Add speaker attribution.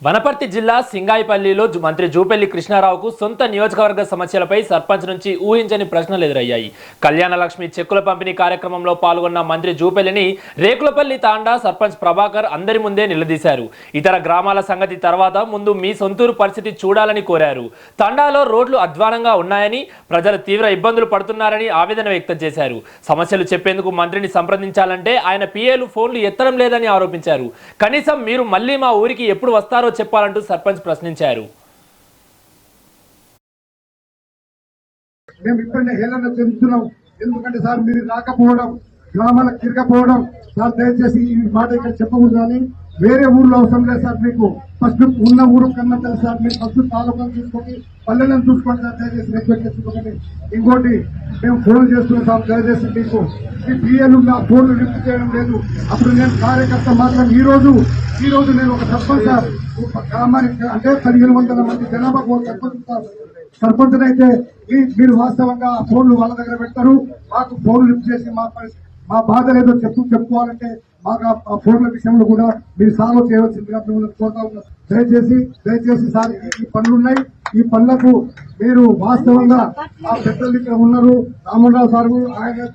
Speaker 1: వనపర్తి జిల్లా సింగాయిపల్లిలో మంత్రి జూపల్లి కృష్ణారావుకు సొంత నియోజకవర్గ సమస్యలపై సర్పంచ్ నుంచి ఊహించని ప్రశ్నలు ఎదురయ్యాయి. కళ్యాణ లక్ష్మి చెక్కుల పంపిణీ కార్యక్రమంలో పాల్గొన్న మంత్రి జూపల్లిని రేకులపల్లి తాండా సర్పంచ్ ప్రభాకర్ అందరి ముందే నిలదీశారు. ఇతర గ్రామాల సంగతి తర్వాత ముందు మీ సొంతూరు పరిస్థితి చూడాలని కోరారు. తాండాలో రోడ్లు అధ్వానంగా ఉన్నాయని, ప్రజలు తీవ్ర ఇబ్బందులు పడుతున్నారని ఆవేదన వ్యక్తం చేశారు. సమస్యలు చెప్పేందుకు మంత్రిని సంప్రదించాలంటే ఆయన పిఏలు ఫోన్లు ఎత్తడం లేదని ఆరోపించారు. కనీసం మీరు మళ్ళీ మా ఊరికి ఎప్పుడు వస్తారో చెప్పాలంటూ సర్పంచ్ ప్రశ్నించారు.
Speaker 2: మేము ఇప్పుడే హేళన చెందుతున్నాం. ఎందుకంటే సార్ మీరు రాకపోవడం, గ్రామాలకు తిరగకపోవడం, సార్ దయచేసి ఈ మాట ఇక్కడ చెప్పకూడదు. కానీ వేరే ఊర్లో అవసరం లేదు సార్. మీకు ఫస్ట్ ఉన్న ఊరు కన్నా తెలుసు సార్. మీరు ఫస్ట్ తాలూకాను చూసుకోండి, పల్లెలను చూసుకోండి సార్. దయచేసి రిక్వెస్ట్ చేసుకోండి. ఇంకోటి మేము ఫోన్ చేస్తున్నాం సార్. దయచేసి మీకు ఈ పిఎలు నా ఫోన్లు లిఫ్ట్ చేయడం లేదు. అప్పుడు నేను కార్యకర్త మాత్రం ఈ రోజు నేను ఒక సర్పంచ్ సార్, గ్రామానికి అంటే 1500 మంది జనాభా సర్పంచ్ అయితే మీరు వాస్తవంగా ఫోన్లు వాళ్ళ దగ్గర పెడతారు. మాకు ఫోన్లు లిఫ్ట్ చేసి మా బాధ లేదో చెప్పుకోవాలంటే మాకు ఆ ఫోన్ల విషయంలో కూడా మీరు సాల్వ్ చేయవలసిందిగా మిమ్మల్ని కోరుతా ఉన్నాం. దయచేసి సార్ ఈ పనులు ఉన్నాయి. ఈ పనులకు మీరు వాస్తవంగా ఆ పెద్దలు ఇక్కడ ఉన్నారు, రామరావు సార్ ఆయన